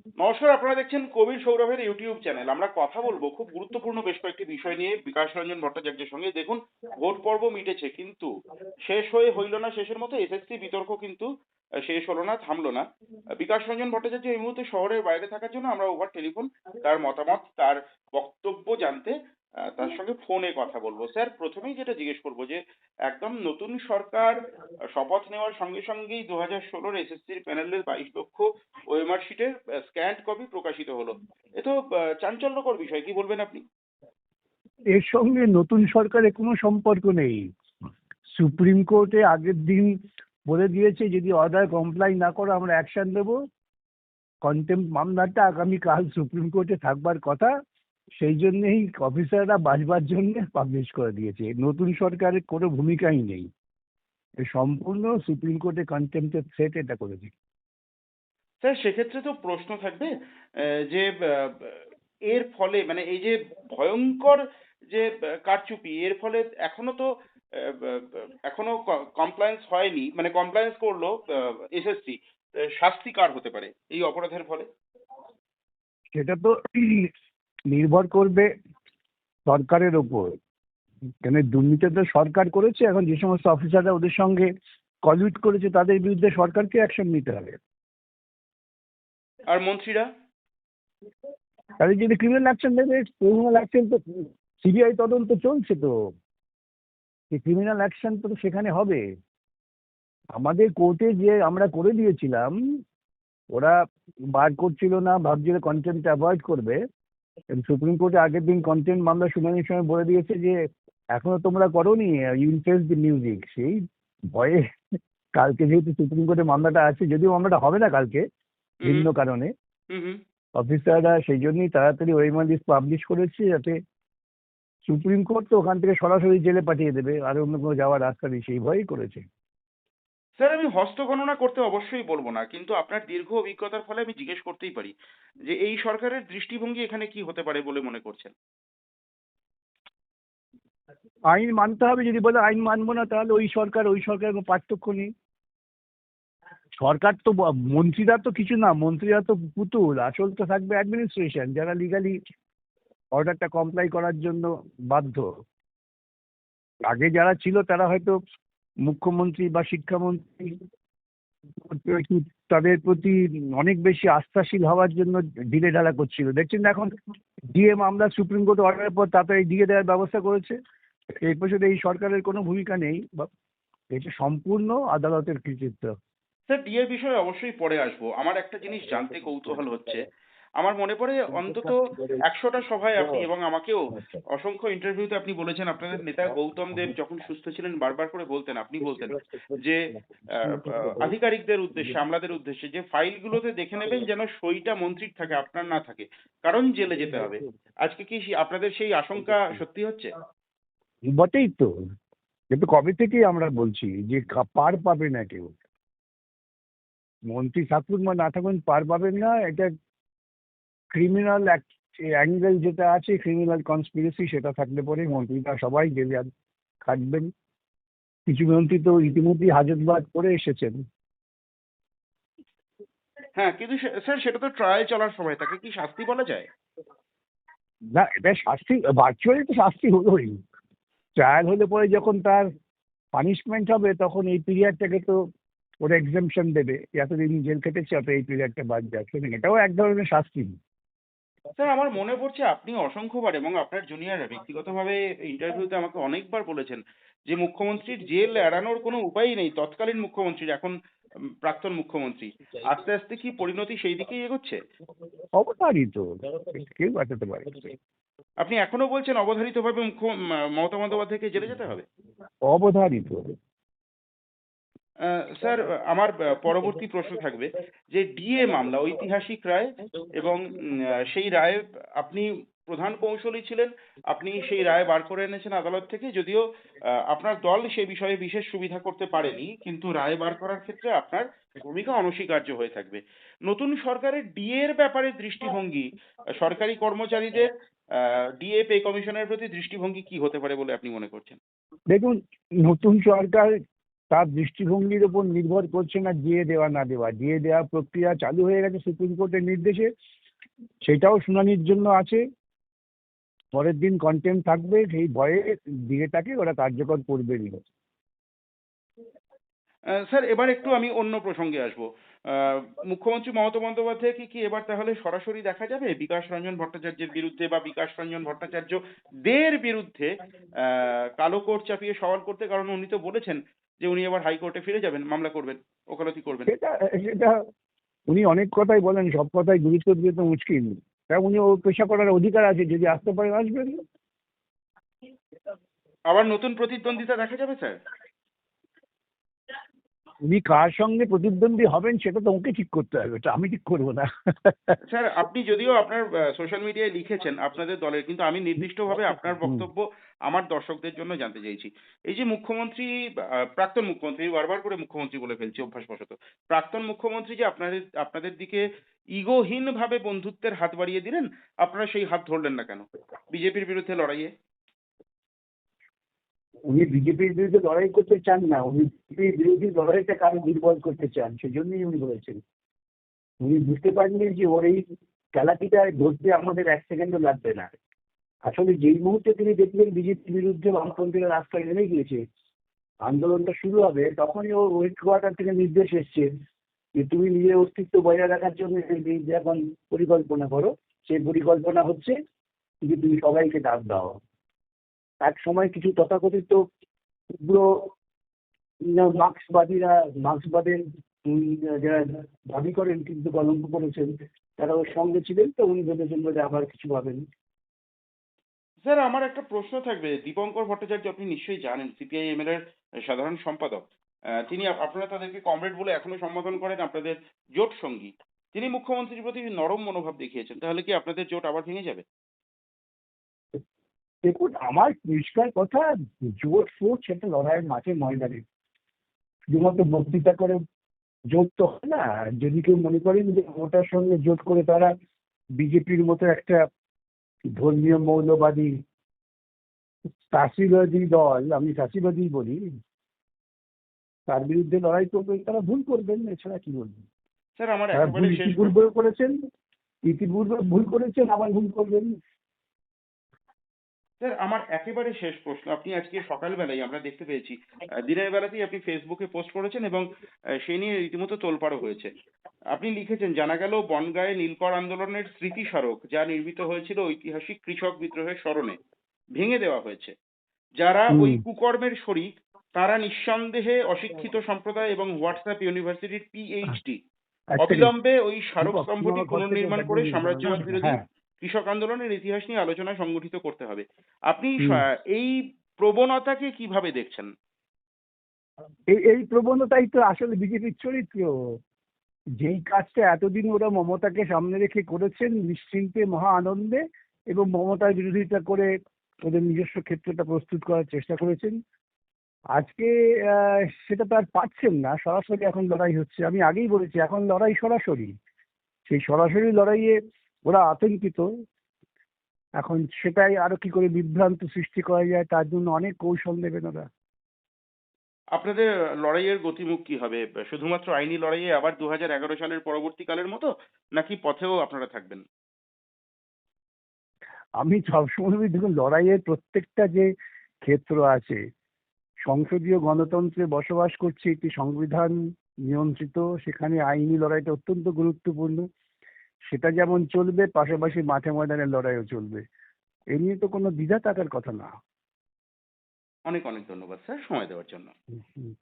নমস্কার, আপনারা দেখছেন কবির সৌরভের ইউটিউব চ্যানেল। আমরা কথা বলবো খুব গুরুত্বপূর্ণ বেশ কয়েকটি বিষয় নিয়ে বিকাশ রঞ্জন ভট্টাচার্যের সঙ্গে। দেখুন, ভোট পর্ব মিটেছে কিন্তু শেষ হয়ে হইল না শেষের মতো এসএসসি বিতর্ক কিন্তু শেষ হলো না, থামলো না। বিকাশ রঞ্জন ভট্টাচার্য এই মুহূর্তে শহরের বাইরে থাকার জন্য আমরা ওভার টেলিফোন তার মতামত, তার বক্তব্য জানতে তার সঙ্গে ফোনে কথা বলবো। স্যার, প্রথমেই যেটা জিজ্ঞেস করবো যে একদম নতুন সরকার শপথ নেওয়ার সঙ্গে সঙ্গেই 2016 এসএসসির প্যানেলের 22 লক্ষ ওএমআর শিটের স্ক্যান্ড কপি প্রকাশিত হলো। এ তো চাঞ্চল্যকর বিষয়, কি বলবেন আপনি? এর সঙ্গে নতুন সরকারের কোনো সম্পর্ক নেই। সুপ্রিম কোর্টে আগের দিন বলে দিয়েছে, যদি অর্ডার কমপ্লাই না করো আমরা অ্যাকশন দেব। কন্টেম্প মামলাটা আগামীকাল সুপ্রিম কোর্টে থাকবার কথা, সেই জন্যেই অফিসাররা বাঁচবার জন্য পাবলিশ করে দিয়েছে। নতুন সরকারের কোনো ভূমিকাই নেই, এ সম্পূর্ণ সুপ্রিম কোর্টে কন্টেম্পের থ্রেট এটা করেছে। স্যার, সেক্ষেত্রে তো প্রশ্ন থাকবে যে এর ফলে মানে এই যে ভয়ঙ্কর যে কারচুপি, এর ফলে এখনো তো এখনো কমপ্লায়েন্স হয়নি, মানে কমপ্লায়েন্স করলো এসএসসি, শাস্তি কার হতে পারে এই অপরাধের ফলে? সেটা তো নির্ভর করবে সরকারের ওপর, কেন দুর্নীতি তো সরকার করেছে। এখন যে সমস্ত অফিসাররা ওদের সঙ্গে কলিউড করেছে তাদের বিরুদ্ধে সরকারকে অ্যাকশন নিতে হবে। আর মন্ত্রীরা? তাদের যদি ক্রিমিনাল অ্যাকশন নেবে, ক্রিমিনাল অ্যাকশন তো সিবিআই তদন্ত চলছে, তো ক্রিমিনাল অ্যাকশন তো সেখানে হবে। আমাদের কোর্টে যে আমরা করে দিয়েছিলাম, ওরা বার করছিল না, ভাবছিল কন্টেন্ট অ্যাভয়েড করবে। সুপ্রিম কোর্টে আগের দিন কন্টেন্ট মামলা শুনানির সময় বলে দিয়েছে যে এখনো তোমরা করোনি, ইউল ফেস দি মিউজিক। সেই ভয়ে কালকে যেহেতু সুপ্রিম কোর্টে মামলাটা আছে, যদিও মামলাটা হবে না কালকে হুম, ভিন্ন কারণে, হুম, হুম। অফিসাররা সেই জন্যই তাড়াতাড়ি ওয়েমার লিস্ট পাবলিশ করেছে, যাতে সুপ্রিম কোর্ট তো ওখান থেকে সরাসরি জেলে পাঠিয়ে দেবে, আর অন্য কোনো যাওয়ার রাস্তা নেই, সেই ভয়েই করেছে। স্যার, আমি হস্তগণনা করতে অবশ্যই বলবো না, কিন্তু আপনার দীর্ঘ অভিজ্ঞতার ফলে আমি জিজ্ঞেস করতেই পারি যে এই সরকারের দৃষ্টিভঙ্গি এখানে কি হতে পারে বলে মনে করছেন? আইন মানতে হবে, যদি বলে আইন মানবো না তাহলে ওই সরকার ওই সরকারের কোনো পার্থক্য নেই। সরকার তো মন্ত্রীরা তো কিছু না, মন্ত্রীরা তো পুতুল, আসল তো থাকবে অ্যাডমিনিস্ট্রেশন, যারা লিগালি অর্ডারটা কমপ্লাই করার জন্য বাধ্য। আগে যারা ছিল তারা হয়তো মুখ্যমন্ত্রী বা শিক্ষামন্ত্রী একটু তাদের প্রতি অনেক বেশি আস্থাশীল হওয়ার জন্য ঢিলে ঢালা করছিল। দেখছেন না এখন ডিএ মামলা সুপ্রিম কোর্ট অর্ডারের পর তাড়াতাড়ি ডিএ দেওয়ার ব্যবস্থা করেছে। এই পেছনে এই সরকারের কোনো ভূমিকা নেই, বা এটা সম্পূর্ণ আদালতের কৃতিত্ব। স্যার, ডিএর বিষয়ে অবশ্যই পরে আসবো। আমার একটা জিনিস জানতে কৌতূহল হচ্ছে। আমার মনে পড়ে অন্তত 100টা সভায় আপনি এবং আমাকেও অসংখ্য ইন্টারভিউতে আপনি বলেছেন, আপনাদের নেতা গৌতম দেব যখন সুস্থ ছিলেন বারবার করে বলতেন, আপনি বলতেন যে আধিকারিকদের উদ্দেশ্যে, আমলাদের উদ্দেশ্যে যে ফাইলগুলোতে দেখে নেবেন যেন সইটা মন্ত্রীর থাকে, আপনার না থাকে, কারণ জেলে যেতে হবে। আজকে কি আপনাদের সেই আশঙ্কা সত্যি হচ্ছে? বটেই তো, কিন্তু কবে থেকেই আমরা বলছি যে পার পাবে না কেউ, মন্ত্রী থাকুন বা না থাকুন পার পাবেন না। এটা ক্রিমিনাল অ্যাঙ্গেল যেটা আছে, ক্রিমিনাল কনস্পিরেসি, সেটা থাকলে পরে মন্ত্রীরা সবাই জেলে খাটবেন। কিছু মন্ত্রী তো ইতিমধ্যেই হাজতবাদ করে এসেছেন। হ্যাঁ, কিন্তু স্যার, সেটা তো ট্রায়াল চলার সময়, তাকে কি শাস্তি বলা যায়? না, এটা শাস্তি, ভার্চুয়ালি তো শাস্তি হলোই। ট্রায়াল হলে পরে যখন তার পানিশমেন্ট হবে, তখন এই পিরিয়ডটাকে তো ওরা এক্সাম্পশন দেবে, এতদিন জেল খেটেছে অত এই পিরিয়ডটা বাদ যায়, সুতরাং এটাও এক ধরনের শাস্তি। স্যার, আমার মনে পড়ছে আপনি অসংখ্যবার এবং আপনার জুনিয়ররা ব্যক্তিগতভাবে ইন্টারভিউতে আমাকে অনেকবার বলেছেন যে মুখ্যমন্ত্রীর জেল এড়ানোর কোনো উপায়ই নেই। তৎকালীন মুখ্যমন্ত্রীর, এখন প্রাক্তন মুখ্যমন্ত্রী, আস্তে আস্তে কি পরিণতি সেই দিকেই এগোচ্ছে? অবধারিত, কেউ বাঁচাতে পারে? আপনি এখনো বলছেন অবধারিতভাবে মমতা বন্দ্যোপাধ্যায়কে জেলে যেতে হবে? অবধারিত। স্যার, আমার পরবর্তী প্রশ্ন থাকবে যে ডিএ মামলা ঐতিহাসিক রায় এবং সেই রায়ে আপনি প্রধান কৌঁসুলি ছিলেন। আপনি সেই রায় বার করে এনেছেন আদালত থেকে, যদিও আপনার দল সে বিষয়ে বিশেষ সুবিধা করতে পারেনি, কিন্তু রায় বার করার ক্ষেত্রে আপনার ভূমিকা অনস্বীকার্য হয়ে থাকবে। নতুন সরকারের ডিএ এর ব্যাপারে দৃষ্টিভঙ্গি, সরকারি কর্মচারীদের ডিএ পে কমিশনের প্রতি দৃষ্টিভঙ্গি কি হতে পারে বলে আপনি মনে করছেন? দেখুন, নতুন সরকার তার দৃষ্টিভঙ্গির উপর নির্ভর করছে না জিয়ে দেওয়া না দেওয়া। জিয়ে দেওয়া প্রক্রিয়া চালু হয়ে গেছে সুপ্রিম কোর্টের নির্দেশে, সেটাও শুনানির জন্য আছে। পরের দিন কন্টেম্প থাকবে, সেই ভয়ে বিয়েটাকে ওরা কার্যকর করবেনই। স্যার এবার একটু আমি অন্য প্রসঙ্গে আসবো। মুখ্যমন্ত্রী মমতা বন্দ্যোপাধ্যায় কি এবার তাহলে সরাসরি দেখা যাবে বিকাশ রঞ্জন ভট্টাচার্যের বিরুদ্ধে বা বিকাশ রঞ্জন ভট্টাচার্য দের বিরুদ্ধে কালো কোর্ট চাপিয়ে সওয়াল করতে? কারণ উনি তো বলেছেন যে উনি এবার হাইকোর্টে ফিরে যাবেন, মামলা করবেন, ওকালতি করবেন। সেটা সেটা উনি অনেক কথাই বলেন, সব কথাই গুরুত্ব দিয়ে তো মুশকিল। তা উনি ও পেশা করার অধিকার আছে, যদি আসতে পারেন আসবেন। আবার নতুন প্রতিদ্বন্দ্বিতা দেখা যাবে স্যার? উনি কার সঙ্গে প্রতিদ্বন্দ্বী হবেন সেটা তো ওকে ঠিক করতে হবে, ওটা আমি ঠিক করবো না। স্যার আপনি যদিও আপনার সোশ্যাল মিডিয়ায় লিখেছেন আপনাদের দলের, কিন্তু আমি নির্দিষ্টভাবে আপনার হুম। বক্তব্য আমার দর্শকদের জন্য জানতে চাইছি। এই যে মুখ্যমন্ত্রী, প্রাক্তন মুখ্যমন্ত্রী, বারবার করে মুখ্যমন্ত্রী বলে ফেলছি অভ্যাসবশত, প্রাক্তন মুখ্যমন্ত্রী যে আপনাদের আপনাদের দিকে ইগোহীন ভাবে বন্ধুত্বের হাত বাড়িয়ে দিলেন, আপনারা সেই হাত ধরলেন না কেন বিজেপির বিরুদ্ধে লড়াইয়ে? উনি বিজেপির বিরুদ্ধে লড়াই করতে চান না, উনি বিজেপির বিরোধী লড়াইটা কারো দুর্বল করতে চান, সেজন্যই উনি বলেছেন। উনি বুঝতে পারেননি যে ওর এই চালাকিটা ধরতে আমাদের এক সেকেন্ডও লাগবে না। আসলে যেই মুহূর্তে তিনি দেখলেন বিজেপির বিরুদ্ধে বামপন্থীরা রাস্তায় নেমে গিয়েছে, আন্দোলনটা শুরু হবে, তখনই ওর হেডকোয়ার্টার থেকে নির্দেশ এসছে যে তুমি নিজের অস্তিত্ব বজায় রাখার জন্য এই যে এখন পরিকল্পনা করো। সেই পরিকল্পনা হচ্ছে যে তুমি সবাইকে ডাক দাও। এক সময় কিছু তথাকথিত উগ্র মার্ক্সবাদীরা, মার্ক্সবাদের যারা দাবি করেন কিন্তু কলঙ্ক করেছেন, তারা ওর সঙ্গে ছিলেন, তো উনি ভেবেছেন বলে আবার কিছু ভাবেন। স্যার আমার একটা প্রশ্ন থাকবে, দীপঙ্কর ভট্টাচার্য আপনি নিশ্চয়ই জানেন, সিপিআইএম এর সাধারণ সম্পাদক। তিনি আপনারা তাদেরকে কমরেড বলে এখনো সম্বোধন করেন, আপনাদের জোট সঙ্গী। তিনি মুখ্যমন্ত্রীর প্রতি নরম মনোভাব দেখিয়েছেন, তাহলে কি আপনাদের জোট আবার ভেঙে যাবে? দেখুন, আমার পরিষ্কার কথা, জোট ফোট সেটা লড়াইয়ের মাঠে ময়দানে, শুধুমাত্র বক্তৃতা করে জোট তো হয় না। যদি কেউ মনে করেন যে ওটার সঙ্গে জোট করে তারা বিজেপির মতো একটা ধর্মীয় মৌলবাদী চাষিবাদী দল, আমি চাষিবাদী বলি, তার বিরুদ্ধে লড়াই করবেন, তারা ভুল করবেন, এছাড়া কি বলবেন। স্যার আমার তারা একেবারে ভুল শেষ ইতিপূর্বেও করেছেন, ইতিপূর্বে ভুল করেছেন, আবার ভুল করবেন। স্যার আমার একেবারে শেষ প্রশ্ন, আপনি আজকে সকালবেলায় আমরা দেখতে পেয়েছি, দিনের বেলাতেই আপনি ফেসবুকে পোস্ট করেছেন এবং সেই নিয়ে রীতিমতো তোলপাড়ও হয়েছে। আপনি লিখেছেন, জানা গেল বনগাঁয়ে নীলকর আন্দোলনের স্মৃতি স্মারক যা নির্মিত হয়েছিল ঐতিহাসিক কৃষক বিদ্রোহের স্মরণে ভেঙে দেওয়া হয়েছে। যারা ওই হুম। কুকর্মের শরিক তারা নিঃসন্দেহে অশিক্ষিত সম্প্রদায় এবং হোয়াটসঅ্যাপ ইউনিভার্সিটির পিএইচডি। এক সেকেন্ড, অবিলম্বে ওই স্মারক দীপক, তুমি স্তম্ভটি আমার ঘর থেকে পুনর্নির্মাণ ব্যাগ করে নিয়ে যেতে পারবে সাম্রাজ্যবাদ না? বিরোধী হ্যাঁ। কৃষক আন্দোলনের ইতিহাস নিয়ে আলোচনা সংগঠিত করতে হবে। আপনি হুম। এই প্রবণতাকে কিভাবে দেখছেন? এই এই প্রবণতাই তো আসলে বিজেপির চরিত্র। যেই কাজটা এতদিন ওরা মমতাকে সামনে রেখে করেছেন নিশ্চিন্তে, মহা আনন্দে, এবং মমতার বিরোধিতা করে ওদের নিজস্ব ক্ষেত্রটা প্রস্তুত করার চেষ্টা করেছেন, আজকে সেটা তো আর পাচ্ছেন না। সরাসরি এখন লড়াই হচ্ছে, আমি আগেই বলেছি, এখন লড়াই সরাসরি। সেই সরাসরি লড়াইয়ে ওরা আতঙ্কিত। এখন সেটাই আরো কি করে বিভ্রান্ত সৃষ্টি করা যায়, তার জন্য অনেক কৌশল নেবেন ওরা। আপনাদের লড়াইয়ের গতিমুখ কি হবে? শুধুমাত্র আইনি লড়াইয়ে আবার 2011 সালের পরবর্তীকালের মতো, নাকি পথেও আপনারা থাকবেন? আমি সবসময় দেখুন, লড়াইয়ের প্রত্যেকটা যে ক্ষেত্র আছে, সংসদীয় গণতন্ত্রে বসবাস করছে, একটি সংবিধান নিয়ন্ত্রিত, সেখানে আইনি লড়াইটা অত্যন্ত গুরুত্বপূর্ণ। সেটা যেমন চলবে, পাশাপাশি মাঠে ময়দানের লড়াইও চলবে। এ নিয়ে তো কোনো দ্বিধা থাকার কথা না। অনেক অনেক ধন্যবাদ স্যার সময় দেওয়ার জন্য। হুম, হুম।